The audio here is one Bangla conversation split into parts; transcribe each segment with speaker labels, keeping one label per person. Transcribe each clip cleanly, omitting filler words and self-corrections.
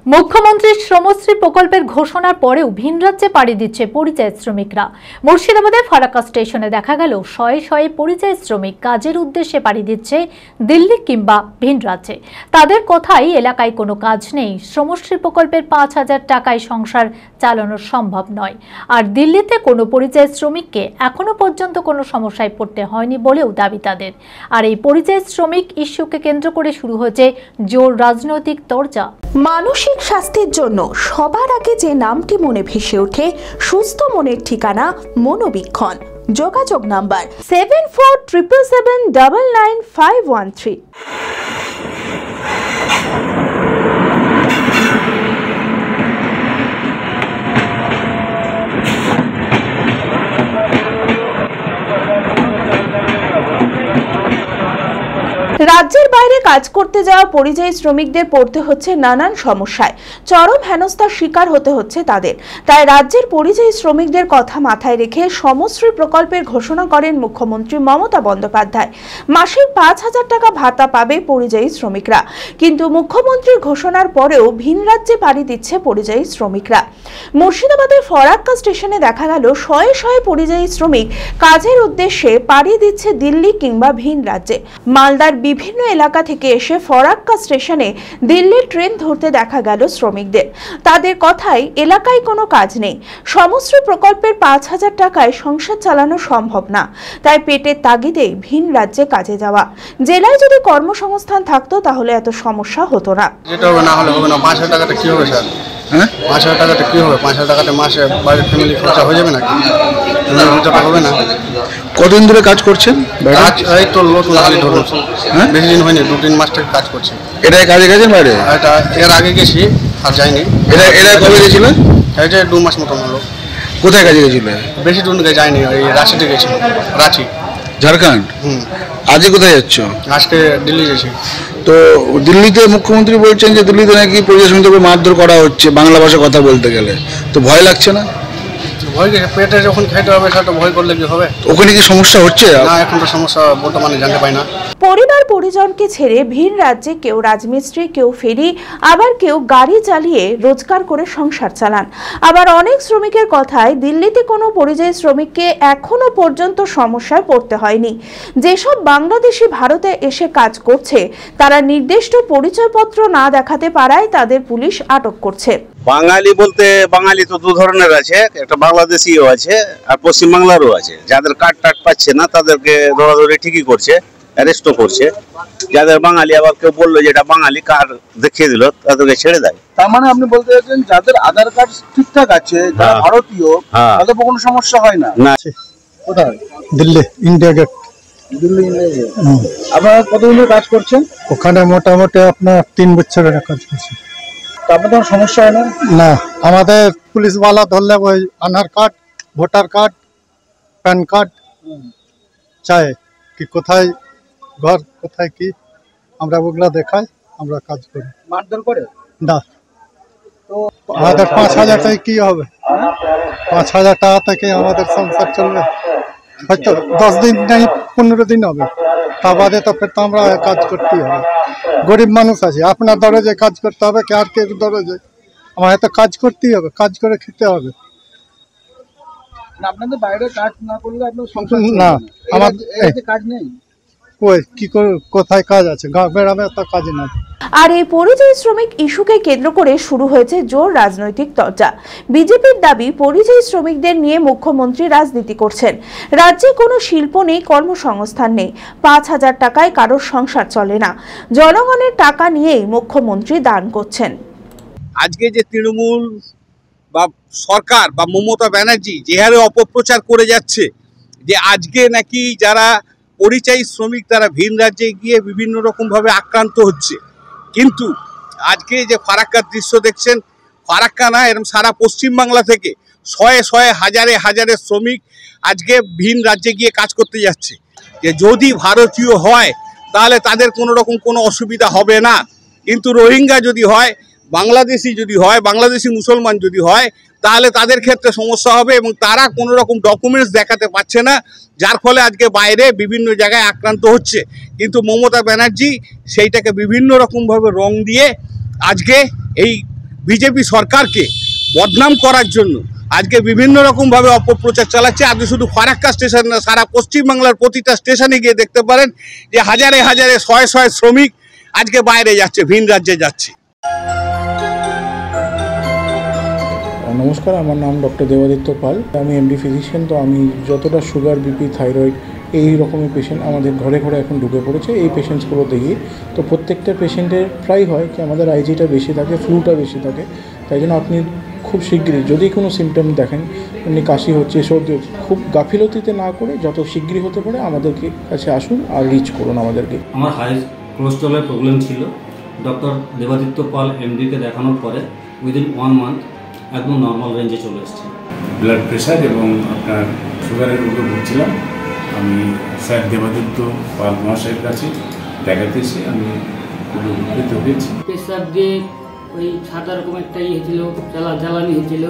Speaker 1: মুখ্যমন্ত্রীর শ্রমশ্রী প্রকল্পের ঘোষণার পরেও ভিন রাজ্যে পাড়ি দিচ্ছে পরিযায়ী শ্রমিকরা। মুর্শিদাবাদের ফারাক্কা স্টেশনে দেখা গেল শয়ে শয়ে পরিযায়ী শ্রমিক কাজের উদ্দেশ্যে পাড়ি দিচ্ছে দিল্লি কিংবা ভিন রাজ্যে। তাদের কথাই এলাকায় কোনো কাজ নেই, শ্রমশ্রী প্রকল্পের ৫,০০০ টাকায় সংসার চালানো সম্ভব নয়। আর দিল্লিতে কোনো পরিযায়ী শ্রমিককে এখনো পর্যন্ত কোনো সমস্যায় পড়তে হয়নি বলেও দাবি তাদের। আর এই পরিযায়ী শ্রমিক ইস্যুকে কেন্দ্র করে শুরু হয়েছে জোর রাজনৈতিক তরজা।
Speaker 2: মানসিক স্বাস্থ্যের জন্য সবার আগে যে নামটি মনে ভেসে ওঠে, সুস্থ মনের ঠিকানা মনোবীক্ষণ। যোগাযোগ নাম্বার 7477799513। রাজ্যের বাইরে কাজ করতে যাওয়া পরিযায়ী শ্রমিকদের পড়তে হচ্ছে নানান সমস্যায়, চরম হেনস্থার শিকার হতে হচ্ছে তাদের। তাই রাজ্যের পরিযায়ী শ্রমিকদের কথা মাথায় রেখে শ্রমশ্রী প্রকল্পের ঘোষণা করেন মুখ্যমন্ত্রী মমতা বন্দ্যোপাধ্যায়। মাসিক ৫,০০০ টাকা ভাতা পাবে পরিযায়ী শ্রমিকরা। কিন্তু মুখ্যমন্ত্রীর ঘোষণার পরেও ভিন রাজ্যে পাড়ি দিচ্ছে পরিযায়ী শ্রমিকরা। মুর্শিদাবাদের ফারাক্কা স্টেশনে দেখা গেল শয়ে শয়ে পরিযায়ী শ্রমিক কাজের উদ্দেশ্যে পাড়ি দিচ্ছে দিল্লি কিংবা ভিন রাজ্যে। মালদার বিভিন্ন এলাকা থেকে এসে ফারাক্কা স্টেশনে দিল্লির ট্রেন ধরতে দেখা গেল শ্রমিকদের। তাদের কথাই এলাকায় কোনো কাজ নেই, শ্রমশ্রী প্রকল্পের ৫,০০০ টাকায় সংসার চালানো সম্ভব না। তাই পেটের তাগিদে ভিন রাজ্যে কাজে যাওয়া। জেলায় যদি কর্মসংস্থান থাকতো তাহলে এত সমস্যা হতো না।
Speaker 3: যেটা হবে না হলে হবে না। ৫,০০০ টাকাটা কি হবে স্যার? হ্যাঁ, ৫,০০০ টাকাটা কি হবে? ৫,০০০ টাকাটা মাসে বাড়ির ফ্যামিলি খরচা হয়ে যাবে নাকি? খরচাটা হবে না।
Speaker 4: কতদিন ধরে কাজ করছেন?
Speaker 3: কাজ এই তো নতুন হালি ধরুন, হ্যাঁ বেশি দিন হয়নি, ২-৩ মাস থেকে কাজ করছি।
Speaker 4: এটাই কাজে গেছেন বাইরে?
Speaker 3: এটা এর আগে গেছি, আর যাইনি।
Speaker 4: এরা কবে গেছিলেন?
Speaker 3: এই যে ২ মাস মতন হলো।
Speaker 4: কোথায় কাজে গেছিল?
Speaker 3: বেশি দূর যাইনি, ওই রাঁচিতে গেছিল। রাঁচি,
Speaker 4: ঝাড়খণ্ড। আজকে কোথায় যাচ্ছ?
Speaker 3: আজকে দিল্লি গেছি।
Speaker 4: তো দিল্লিতে মুখ্যমন্ত্রী বলছেন যে দিল্লিতে নাকি পরিযায়ী শ্রমিকদের মারধর করা হচ্ছে বাংলা ভাষা কথা বলতে গেলে, তো ভয় লাগছে না?
Speaker 3: ভয় পেটে যখন খেতে হবে সেটা ভয় করলে কি হবে?
Speaker 4: ওখানে কি সমস্যা হচ্ছে?
Speaker 3: না, এখন তো সমস্যা বর্তমানে জানতে পাই না।
Speaker 2: পরিবার পরিজনকে ছেড়ে ভিন রাজ্যে কেউ রাজমিস্ত্রি, কেউ ফেরি, আবার কেউ গাড়ি চালিয়ে রোজগার করে সংসার চালান। আবার অনেক শ্রমিকের কথায় দিল্লিতে কোনো পরিযায়ী শ্রমিককে এখনো পর্যন্ত সমস্যায় পড়তে হয়নি। যেসব বাংলাদেশি ভারতে এসে কাজ করছে তারা নির্দিষ্ট পরিচয়পত্র না দেখাতে পারায় তাদের পুলিশ আটক করছে।
Speaker 5: বাঙালি বলতে বাঙালি তো ২ ধরনের আছে, একটা বাংলাদেশিও আছে আর পশ্চিমবাংলারও আছে। যাদের কার্ড টাট পাচ্ছে না তাদেরকে ধরাধরি ঠিকই করছে, অ্যারেস্টও করছে। যাদের বাঙালি আবার কেউ বললো যে এটা বাঙালি, কার্ড দেখিয়ে দিল, তাদেরকে ছেড়ে দেয়।
Speaker 4: তার মানে আপনি বলতে চাচ্ছেন যাদের আধার কার্ড ঠিকঠাক আছে, যারা ভারতীয়, তাদের কোনো সমস্যা হয় না?
Speaker 5: না।
Speaker 4: কোথায়?
Speaker 6: Delhi, India Gate.
Speaker 4: Delhi, India Gate. আপনারা কতদিন ধরে কাজ করছেন
Speaker 6: ওখানে? মোটামুটি আপনার ৩ বছরের কাজ করছি।
Speaker 4: আপনাদের সমস্যা হয় না?
Speaker 6: না, আমাদের পুলিশওয়ালা ধরলে ওই Aadhaar card, voter card, PAN card চায়, কি কোথায় ঘর, কোথায় কি, আমরা ওগুলা দেখাই, আমরা কাজ করি।
Speaker 4: মারধর করে
Speaker 6: না, তো আমাদের ৫,০০০ টাকা কি হবে? ৫,০০০ টাকা থেকে আমাদের সংসার চলবে? হয়তো 10 দিন নেই, 15 দিন হবে, তা বাদে তো ফের তো আমরা কাজ করতেই হবে। গরিব মানুষ আছে, আপনার দরজে কাজ করতে হবে, কে আর কে দরজে, আমার তো কাজ করতেই হবে, কাজ করে খেতে হবে।
Speaker 4: আপনাদের বাইরে কাজ না করলে আপনার সংসার
Speaker 6: না, আমার
Speaker 4: কাজ নেই।
Speaker 6: ওই কি করে, কোথায় কাজ আছে? গাঁ বেড়াবে তো কাজ নাই।
Speaker 2: আর এই পরিযায়ী শ্রমিক ইস্যুকে কেন্দ্র করে শুরু হয়েছে জোর রাজনৈতিক চর্চা। বিজেপির দাবি পরিযায়ী শ্রমিকদের নিয়ে মুখ্যমন্ত্রী রাজনীতি করছেন। রাজ্যে কোনো শিল্প নেই, কর্মসংস্থান নেই, ৫,০০০ টাকায় কারোর সংসার চলে না। জনগণের টাকা নিয়েই মুখ্যমন্ত্রী দান করছেন।
Speaker 5: আজকে যে তৃণমূল বা সরকার বা মমতা ব্যানার্জি যে হারে অপপ্রচার করে যাচ্ছে যে আজকে নাকি যারা পরিযায়ী শ্রমিক তারা ভিন রাজ্যে গিয়ে বিভিন্ন রকমভাবে আক্রান্ত হচ্ছে, কিন্তু আজকে যে ফারাক্কার দৃশ্য দেখছেন, ফারাক্কা না, এরকম সারা পশ্চিমবাংলা থেকে শয়ে শয়ে হাজারে হাজারে শ্রমিক আজকে ভিন রাজ্যে গিয়ে কাজ করতে যাচ্ছে। যে যদি ভারতীয় হয় তাহলে তাদের কোনো রকম কোনো অসুবিধা হবে না, কিন্তু রোহিঙ্গা যদি হয়, বাংলাদেশি যদি হয়, বাংলাদেশি মুসলমান যদি হয়, তাহলে তাদের ক্ষেত্রে সমস্যা হবে এবং তারা কোনো রকম ডকুমেন্টস দেখাতে পারছে না, যার ফলে আজকে বাইরে বিভিন্ন জায়গায় আক্রান্ত হচ্ছে। কিন্তু মমতা ব্যানার্জি সেইটাকে বিভিন্ন রকমভাবে রং দিয়ে আজকে এই বিজেপি সরকারকে বদনাম করার জন্য আজকে বিভিন্ন রকমভাবে অপপ্রচার চালাচ্ছে। আজকে শুধু ফারাক্কা স্টেশন না, সারা পশ্চিমবাংলার প্রতিটা স্টেশনে গিয়ে দেখতে পারেন যে হাজারে হাজারে শয়ে শয়ে শ্রমিক আজকে বাইরে যাচ্ছে, ভিন রাজ্যে যাচ্ছে।
Speaker 7: নমস্কার, আমার নাম ডক্টর দেবাদিত্য পাল। আমি এমডি ফিজিশিয়ান। তো আমি যতটা সুগার, বিপি, থাইরয়েড এই রকমের পেশেন্ট আমাদের ঘরে ঘরে এখন ঢুকে পড়েছে, এই পেশেন্টসগুলো দেখি তো প্রত্যেকটা পেশেন্টের প্রায় হয় কি আমাদের আইজিটা বেশি থাকে, ফ্লুটা বেশি থাকে। তাই জন্য আপনি খুব শীঘ্রই যদি কোনো সিমটম দেখেন, এমনি কাশি হচ্ছে, সর্দি হচ্ছে, খুব গাফিলতিতে না করে যত শীঘ্রই হতে পারে আমাদেরকে কাছে আসুন আর রিচ করুন আমাদেরকে।
Speaker 8: আমার হাই কোলেস্ট্রলের প্রবলেম ছিল। ডক্টর দেবাদিত্য পাল এমডিকে দেখানোর পরে উইদিন 1 মান্থ একদম নর্মাল রেঞ্জে চলে এসেছে।
Speaker 9: ব্লাড প্রেশার এবং আপনার সুগারের রোগে ভুগছিলাম। আমি স্যার দেবাদিত্য পাল মহাশয়ের কাছে দেখাতে এসে আমি খুব উপকৃত হয়েছি।
Speaker 10: প্রেশার দিয়ে ওই সাদা রকম একটা হয়েছিল, জ্বালানি হয়েছিল,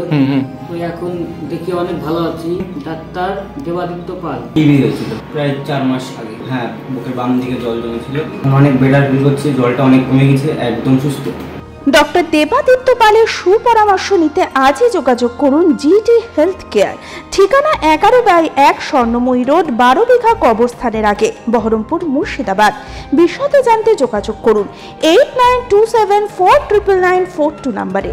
Speaker 10: ওই এখন দেখে অনেক ভালো আছি। ডাক্তার দেবাদিত্য পাল।
Speaker 8: টিবি হয়েছিল প্রায় 4 মাস আগে। হ্যাঁ, বুকের বাম দিকে জল জমেছিল, অনেক বেটার ফিল করছে, জলটা অনেক কমে গেছে, একদম সুস্থ।
Speaker 2: ডক্টর দেবাদিত্য পালের সুপরামর্শ নিতে আজই যোগাযোগ করুন জিটি হেলথ কেয়ার। ঠিকানা 11/1 স্বর্ণময়ী রোড, 12 বিঘা কবরস্থানের আগে, বহরমপুর, মুর্শিদাবাদ। বিশদে জানতে যোগাযোগ করুন 8927499942 নম্বরে।